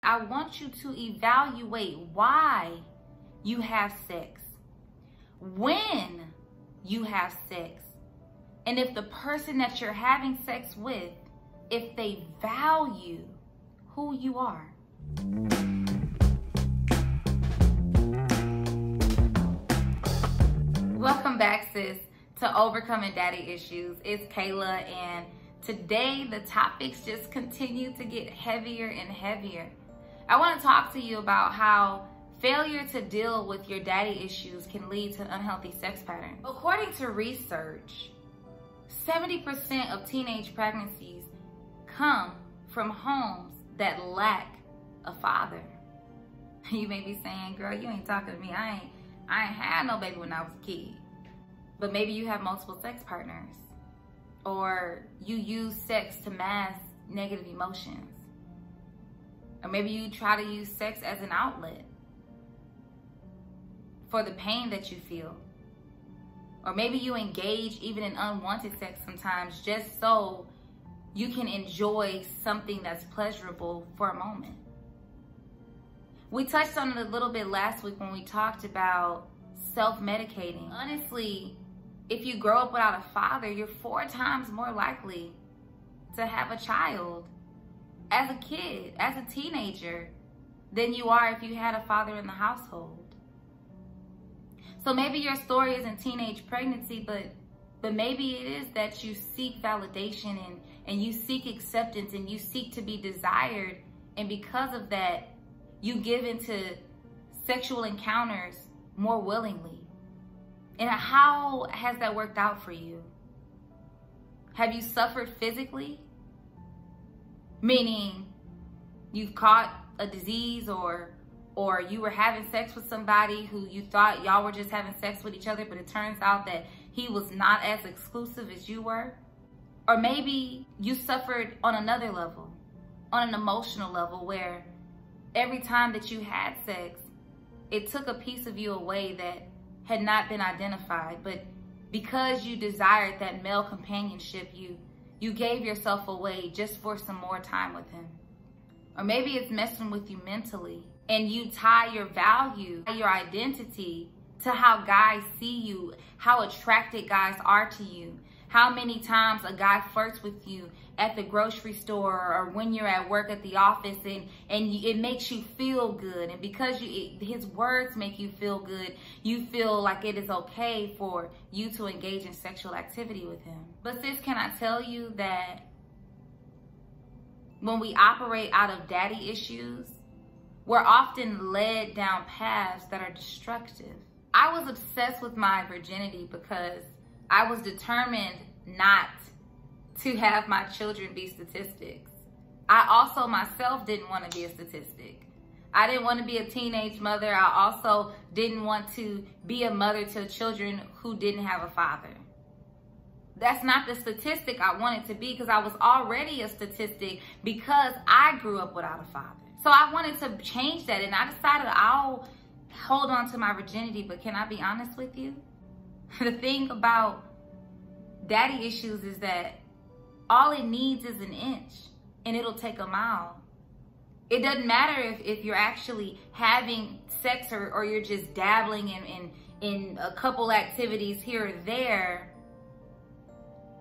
I want you to evaluate why you have sex, when you have sex, and if the person that you're having sex with, if they value who you are. Welcome back, sis, to Overcoming Daddy Issues. It's Kayla, and today the topics just continue to get heavier and heavier. I want to talk to you about how failure to deal with your daddy issues can lead to unhealthy sex patterns. According to research, 70% of teenage pregnancies come from homes that lack a father. You may be saying, girl, you ain't talking to me. I ain't had no baby when I was a kid. But maybe you have multiple sex partners, or you use sex to mask negative emotions. Or maybe you try to use sex as an outlet for the pain that you feel. Or maybe you engage even in unwanted sex sometimes just so you can enjoy something that's pleasurable for a moment. We touched on it a little bit last week when we talked about self-medicating. Honestly, if you grow up without a father, you're 4 times more likely to have a child as a kid, as a teenager, than you are if you had a father in the household. So maybe your story isn't teenage pregnancy, but maybe it is that you seek validation and you seek acceptance and you seek to be desired. And because of that, you give into sexual encounters more willingly. And how has that worked out for you? Have you suffered physically? Meaning you've caught a disease, or you were having sex with somebody who you thought y'all were just having sex with each other, but it turns out that he was not as exclusive as you were. Or maybe you suffered on another level, on an emotional level, where every time that you had sex, it took a piece of you away that had not been identified. But because you desired that male companionship, you gave yourself away just for some more time with him. Or maybe it's messing with you mentally, and you tie your value, your identity to how guys see you, how attracted guys are to you, how many times a guy flirts with you at the grocery store or when you're at work at the office, and it makes you feel good. And because his words make you feel good, you feel like it is okay for you to engage in sexual activity with him. But sis, can I tell you that when we operate out of daddy issues, we're often led down paths that are destructive. I was obsessed with my virginity because I was determined not to have my children be statistics. I also myself didn't want to be a statistic. I didn't want to be a teenage mother. I also didn't want to be a mother to children who didn't have a father. That's not the statistic I wanted to be, because I was already a statistic because I grew up without a father. So I wanted to change that, and I decided I'll hold on to my virginity. But can I be honest with you? The thing about daddy issues is that all it needs is an inch, and it'll take a mile. It doesn't matter if you're actually having sex or you're just dabbling in a couple activities here or there.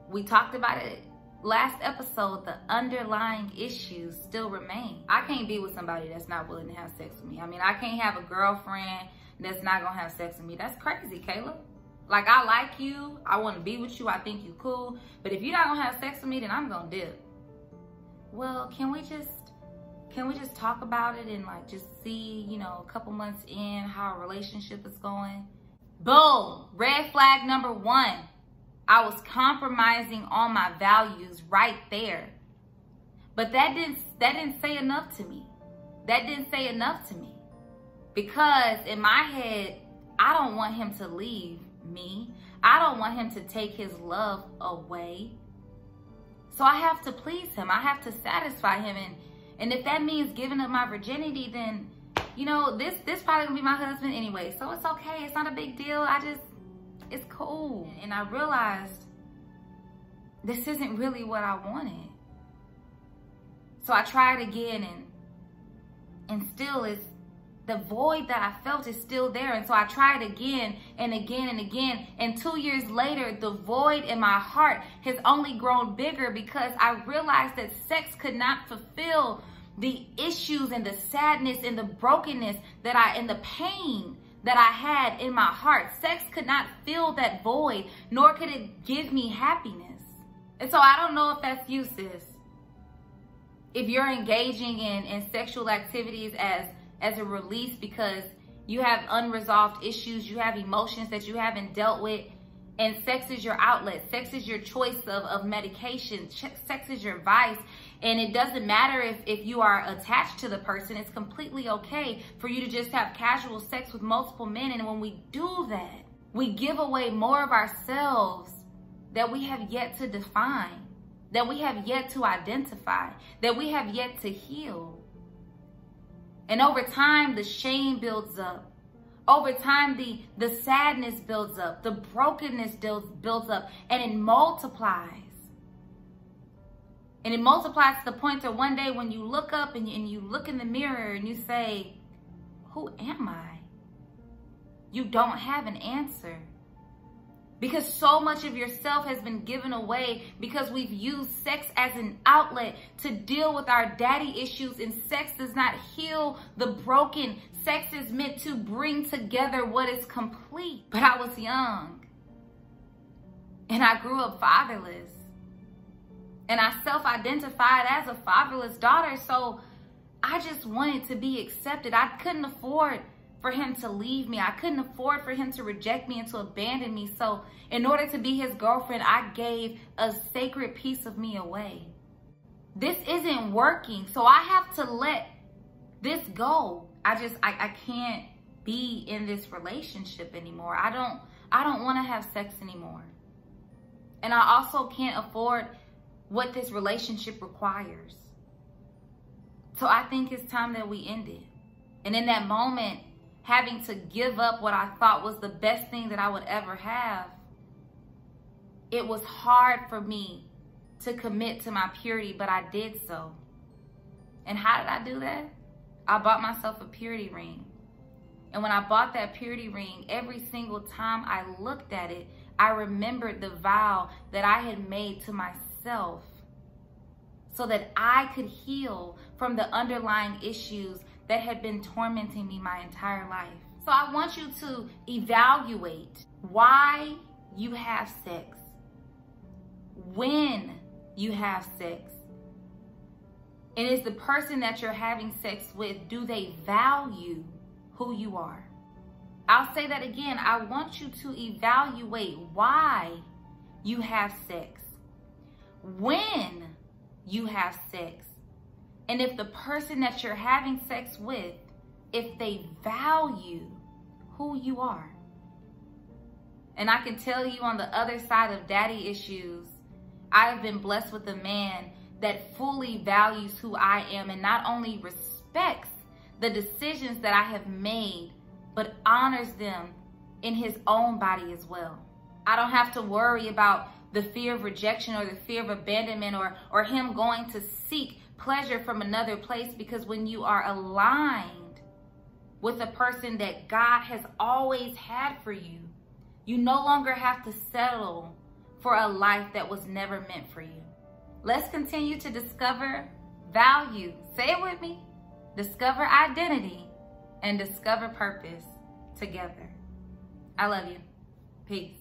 We talked about it last episode. The underlying issues still remain. I can't be with somebody that's not willing to have sex with me. I mean, I can't have a girlfriend that's not gonna have sex with me. That's crazy, Kayla. Like, I like you, I want to be with you, I think you cool, but if you're not gonna have sex with me, then I'm gonna dip. Well, can we just talk about it and like just see, you know, a couple months in how a relationship is going? Boom, red flag number 1. I was compromising on my values right there. But that didn't say enough to me. That didn't say enough to me. Because in my head, I don't want him to leave me. I don't want him to take his love away. So I have to please him. I have to satisfy him. And if that means giving up my virginity, then, you know, this probably gonna be my husband anyway. So it's okay. It's not a big deal. It's cool. And I realized this isn't really what I wanted. So I tried again, and And still is the void that I felt is still there. And so I tried again and again and again. And 2 years later, the void in my heart has only grown bigger because I realized that sex could not fulfill the issues and the sadness and the brokenness and the pain that I had in my heart. Sex could not fill that void, nor could it give me happiness. And so I don't know if that's you, sis. If you're engaging in sexual activities as a release because you have unresolved issues, you have emotions that you haven't dealt with, and sex is your outlet. Sex is your choice of medication. Sex is your vice. And it doesn't matter if you are attached to the person. It's completely okay for you to just have casual sex with multiple men. And when we do that, we give away more of ourselves that we have yet to define, that we have yet to identify, that we have yet to heal. And over time, the shame builds up. Over time, the sadness builds up. The brokenness builds up. And it multiplies. And it multiplies to the point that one day when you look up and you look in the mirror and you say, who am I? You don't have an answer. Because so much of yourself has been given away because we've used sex as an outlet to deal with our daddy issues, and sex does not heal the broken. Sex is meant to bring together what is complete. But I was young and I grew up fatherless, and I self-identified as a fatherless daughter. So I just wanted to be accepted. I couldn't afford for him to leave me. I couldn't afford for him to reject me and to abandon me. So in order to be his girlfriend, I gave a sacred piece of me away. This isn't working. So I have to let this go. I can't be in this relationship anymore. I don't want to have sex anymore. And I also can't afford what this relationship requires. So I think it's time that we end it. And in that moment, having to give up what I thought was the best thing that I would ever have, it was hard for me to commit to my purity, but I did so. And how did I do that? I bought myself a purity ring. And when I bought that purity ring, every single time I looked at it, I remembered the vow that I had made to myself so that I could heal from the underlying issues that had been tormenting me my entire life. So I want you to evaluate why you have sex, when you have sex, and is the person that you're having sex with, do they value who you are? I'll say that again. I want you to evaluate why you have sex, when you have sex, and if the person that you're having sex with, if they value who you are. And I can tell you, on the other side of daddy issues, I have been blessed with a man that fully values who I am and not only respects the decisions that I have made, but honors them in his own body as well. I don't have to worry about the fear of rejection or the fear of abandonment or him going to seek pleasure from another place, because when you are aligned with a person that God has always had for you, you no longer have to settle for a life that was never meant for you. Let's continue to discover value. Say it with me. Discover identity and discover purpose together. I love you. Peace.